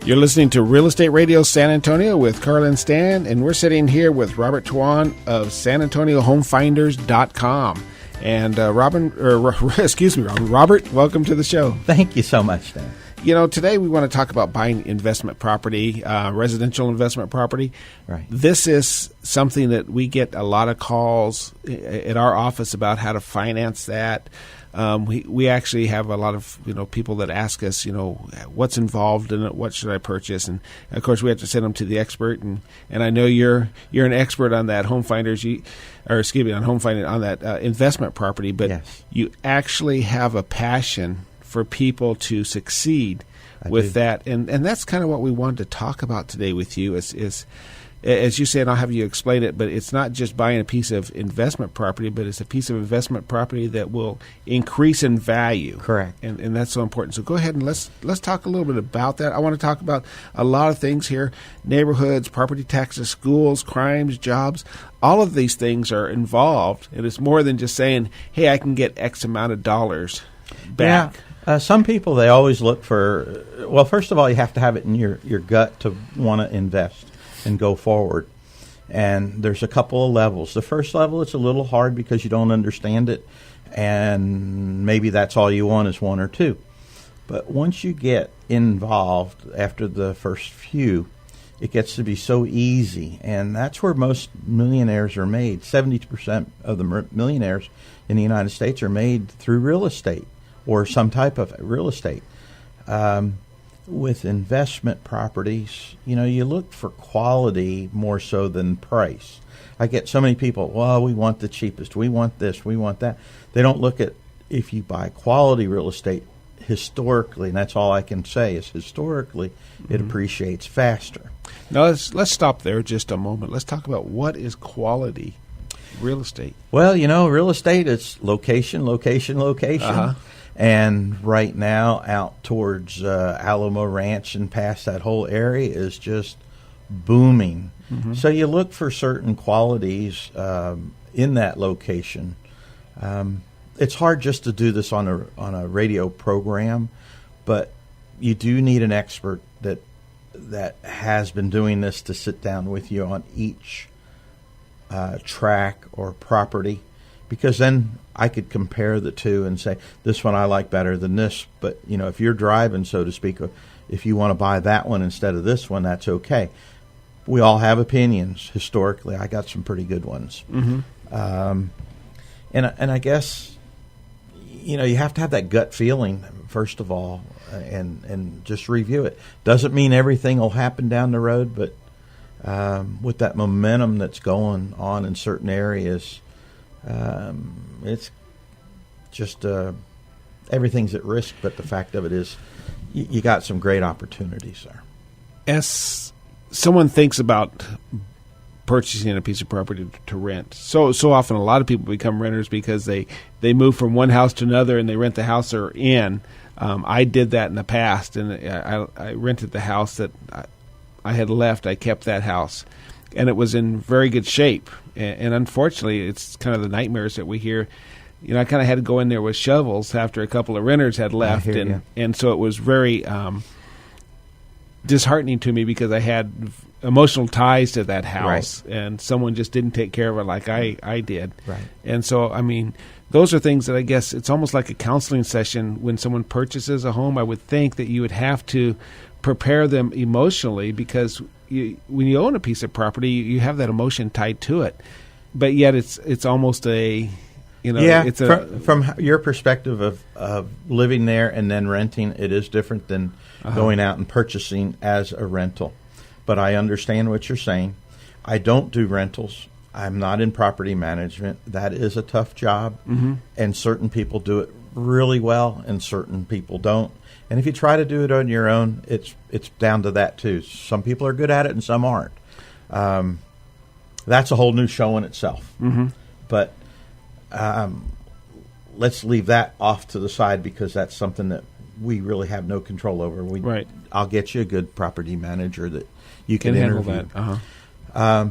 You're listening to Real Estate Radio San Antonio with Karla and Stan, and we're sitting here with Robert Tuan of SanAntonioHomefinders.com. And Robert, welcome to the show. Thank you so much, Stan. You know, today we want to talk about buying investment property, residential investment property. Right. This is something that we get a lot of calls at our office about how to finance that. We actually have a lot of people that ask us, what's involved in it, what should I purchase, and of course we have to send them to the expert. And I know you're an expert on that home finding on that investment property, but yes, you actually have a passion for people to succeed with that, and that's kind of what we wanted to talk about today with you. Is as you said, I'll have you explain it, but it's not just buying a piece of investment property, but it's a piece of investment property that will increase in value. Correct. And that's so important. So go ahead and let's talk a little bit about that. I want to talk about a lot of things here: neighborhoods, property taxes, schools, crimes, jobs. All of these things are involved, and it's more than just saying, hey, I can get X amount of dollars back. Yeah. Some people, they always look for, well, first of all, you have to have it in your gut to want to invest and go forward. And there's a couple of levels. The first level, it's a little hard because you don't understand it, and maybe that's all you want is one or two. But once you get involved after the first few, it gets to be so easy, and that's where most millionaires are made. 70% of the millionaires in the United States are made through real estate or some type of real estate. With investment properties, you look for quality more so than price. I get so many people, well, we want the cheapest, we want this, we want that. They don't look at if you buy quality real estate historically, and that's all I can say is historically, it appreciates faster. Now, let's stop there just a moment. Let's talk about what is quality real estate. Well, real estate is location, location, location. Uh-huh. And right now, out towards Alamo Ranch and past that whole area is just booming. Mm-hmm. So you look for certain qualities in that location. It's hard just to do this on a radio program, but you do need an expert that has been doing this to sit down with you on each track or property, because then I could compare the two and say, this one I like better than this. But, if you're driving, so to speak, if you want to buy that one instead of this one, that's okay. We all have opinions. Historically, I got some pretty good ones. Mm-hmm. And I guess, you have to have that gut feeling, first of all, and just review it. Doesn't mean everything will happen down the road, but with that momentum that's going on in certain areas, it's just everything's at risk, but the fact of it is you got some great opportunities there. As someone thinks about purchasing a piece of property to rent, so often a lot of people become renters because they move from one house to another and they rent the house they're in. I did that in the past, and I rented the house that I had left. I kept that house, and it was in very good shape. And unfortunately, it's kind of the nightmares that we hear. I kind of had to go in there with shovels after a couple of renters had left, and so it was very disheartening to me because I had emotional ties to that house, right, and someone just didn't take care of it like I did. Right. And so, those are things that I guess it's almost like a counseling session when someone purchases a home. I would think that you would have to prepare them emotionally, because when you own a piece of property, you have that emotion tied to it, but yet it's almost a it's from your perspective of living there and then renting, it is different than going out and purchasing as a rental. But I understand what you're saying. I don't do rentals. I'm not in property management. That is a tough job, and certain people do it really well, and certain people don't. And if you try to do it on your own, it's down to that too. Some people are good at it and some aren't. That's a whole new show in itself. Mm-hmm. But let's leave that off to the side, because that's something that we really have no control over. Right. I'll get you a good property manager that you can interview. Handle that.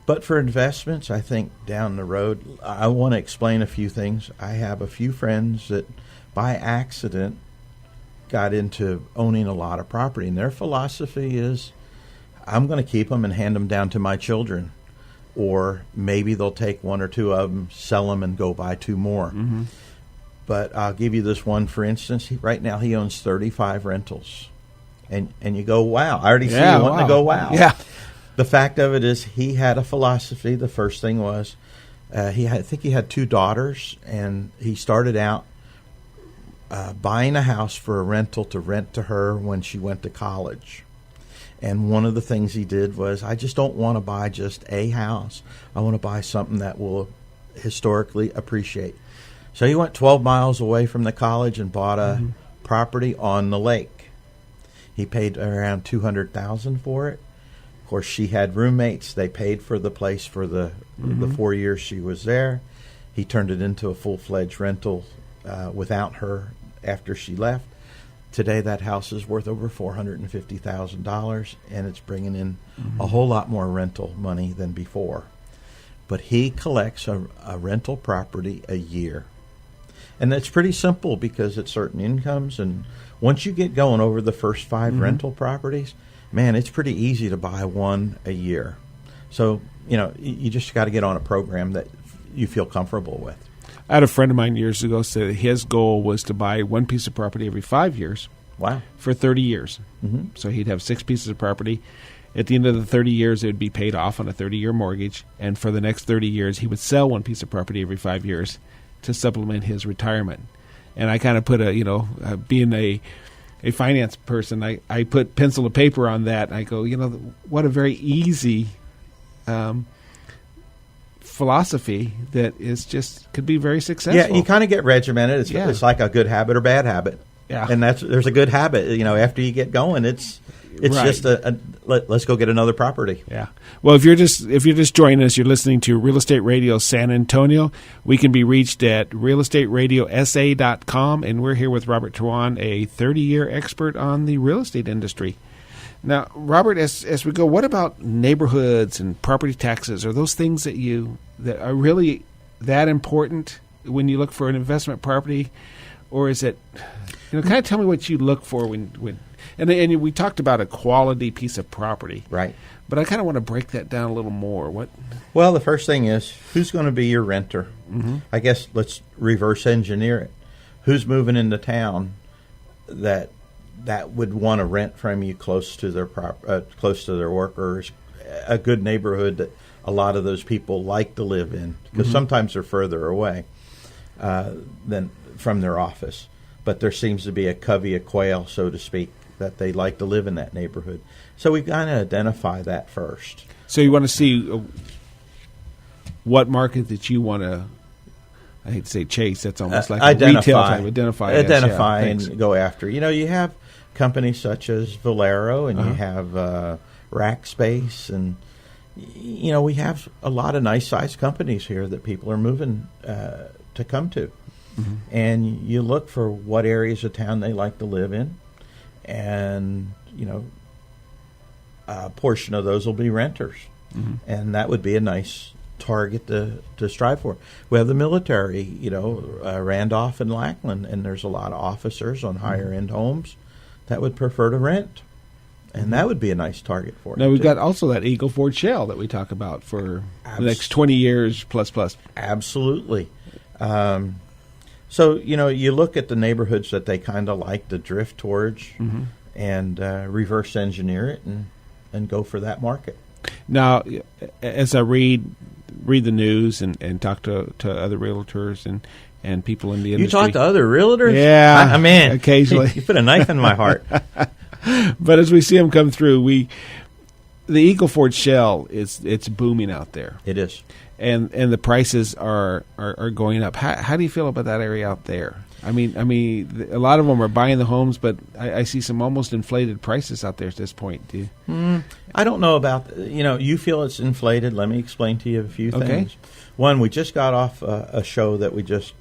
But for investments, I think down the road, I want to explain a few things. I have a few friends that by accident got into owning a lot of property, and their philosophy is, I'm going to keep them and hand them down to my children. Or maybe they'll take one or two of them, sell them, and go buy two more. Mm-hmm. But I'll give you this one, for instance. Right now he owns 35 rentals. And you go, wow. I already see you wanting to go, wow. Yeah. The fact of it is he had a philosophy. The first thing was I think he had two daughters, and he started out buying a house for a rental to rent to her when she went to college. And one of the things he did was, I just don't want to buy just a house. I want to buy something that will historically appreciate. So he went 12 miles away from the college and bought a property on the lake. He paid around $200,000 for it. Of course, she had roommates. They paid for the place for the 4 years she was there. He turned it into a full-fledged rental without her after she left. Today, that house is worth over $450,000, and it's bringing in a whole lot more rental money than before. But he collects a rental property a year. And that's pretty simple because it's certain incomes. And once you get going over the first 5 rental properties, man, it's pretty easy to buy one a year. So, you just got to get on a program that you feel comfortable with. I had a friend of mine years ago say that his goal was to buy one piece of property every 5 years. Wow. For 30 years. Mm-hmm. So he'd have 6 pieces of property. At the end of the 30 years, it would be paid off on a 30-year mortgage. And for the next 30 years, he would sell one piece of property every 5 years to supplement his retirement. And I kind of put being a finance person, I put pencil to paper on that. And I go, what a very easy philosophy that could be very successful. Yeah, you kind of get regimented. It's like a good habit or bad habit. Yeah, and there's a good habit. After you get going, it's right. Just let's go get another property. Yeah. Well, if you're just joining us, you're listening to Real Estate Radio San Antonio. We can be reached at realestateradiosa.com, and we're here with Robert Tawan, a 30-year expert on the real estate industry. Now, Robert, as we go, what about neighborhoods and property taxes? Are those things that are really that important when you look for an investment property, or is it? Kind of tell me what you look for when and we talked about a quality piece of property, right? But I kind of want to break that down a little more. What? Well, the first thing is, who's going to be your renter? Mm-hmm. I guess let's reverse engineer it. Who's moving into town that would want to rent from you close to their close to their workers, a good neighborhood that a lot of those people like to live in, because sometimes they're further away than from their office. But there seems to be a covey of quail, so to speak, that they like to live in that neighborhood. So we've got to identify that first. So you want to see what market that you want to, I hate to say chase, that's almost like a retail type. Identify and go after. You have companies such as Valero, and you have Rack Space, and we have a lot of nice-sized companies here that people are moving to come to. Mm-hmm. And you look for what areas of town they like to live in, and a portion of those will be renters, and that would be a nice target to strive for. We have the military, Randolph and Lackland, and there's a lot of officers on higher end homes that would prefer to rent, and that would be a nice target for it. Now we've got also that Eagle Ford Shell that we talk about for the next 20 years plus. Absolutely. So, you look at the neighborhoods that they kind of like to drift towards and reverse engineer it and go for that market. Now, as I read the news and talk to other realtors and people in the industry. You talk to other realtors? Yeah. I mean, occasionally. You put a knife in my heart. But as we see them come through, the Eagle Ford Shell it's booming out there. It is. And the prices are going up. How do you feel about that area out there? I mean, a lot of them are buying the homes, but I see some almost inflated prices out there at this point. Do you? I don't know about. You feel it's inflated. Let me explain to you a few things. One, we just got off a show that we just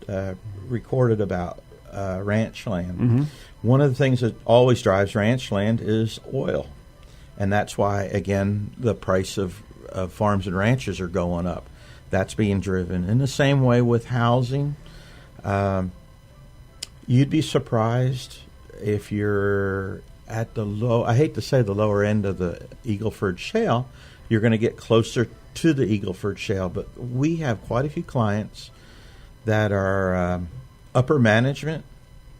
recorded about ranch land. Mm-hmm. One of the things that always drives ranch land is oil, and that's why again the price of farms and ranches are going up. That's being driven in the same way with housing. You'd be surprised if you're at I hate to say the lower end of the Eagleford Shale, you're going to get closer to the Eagleford Shale. But we have quite a few clients that are upper management.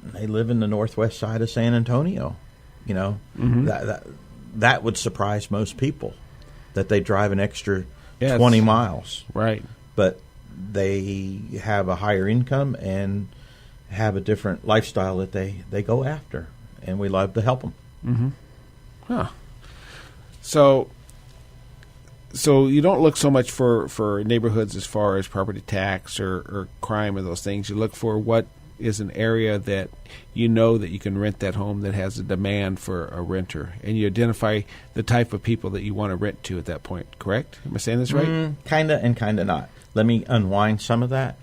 They live in the northwest side of San Antonio. That would surprise most people, that they drive an extra 20 miles. Right. But they have a higher income and have a different lifestyle that they go after, and we love to help them. Mm-hmm. Huh. So you don't look so much for neighborhoods as far as property tax or crime or those things. You look for what is an area that you know that you can rent that home that has a demand for a renter, and you identify the type of people that you want to rent to at that point, correct? Am I saying this right? Kind of and kind of not. Let me unwind some of that.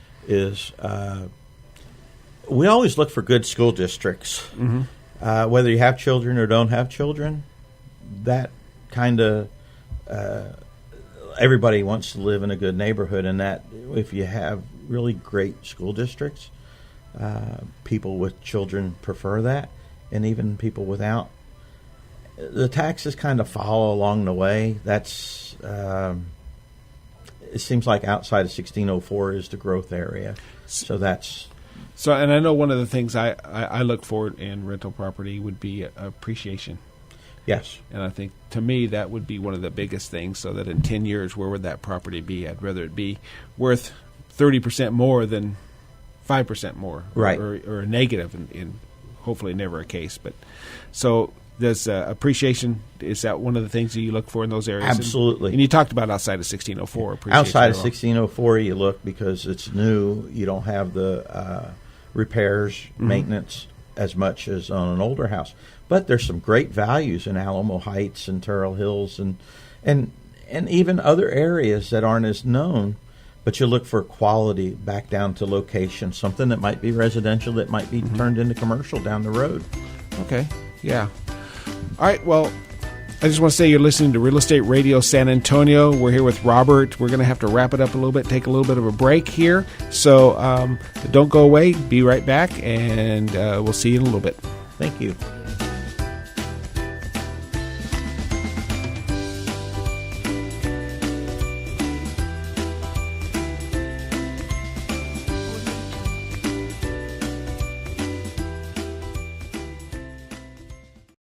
We always look for good school districts. Mm-hmm. Whether you have children or don't have children, that kind of everybody wants to live in a good neighborhood, and that if you have really great school districts, people with children prefer that, and even people without. The taxes kind of follow along the way. That's it seems like outside of 1604 is the growth area. So that's... So, and I know one of the things I look for in rental property would be appreciation. Yes. And I think, to me, that would be one of the biggest things, so that in 10 years, where would that property be? I'd rather it be worth 30% more than 5% more. Right. Or a negative, in hopefully never a case. But so does appreciation, is that one of the things that you look for in those areas? Absolutely. And you talked about outside of 1604 appreciation. Outside of 1604, you look because it's new. You don't have the repairs, maintenance as much as on an older house. But there's some great values in Alamo Heights and Terrell Hills and even other areas that aren't as known. But you look for quality back down to location, something that might be residential that might be turned into commercial down the road. Okay, yeah. All right, well, I just want to say you're listening to Real Estate Radio San Antonio. We're here with Robert. We're going to have to wrap it up a little bit, take a little bit of a break here. So don't go away. Be right back, and we'll see you in a little bit. Thank you.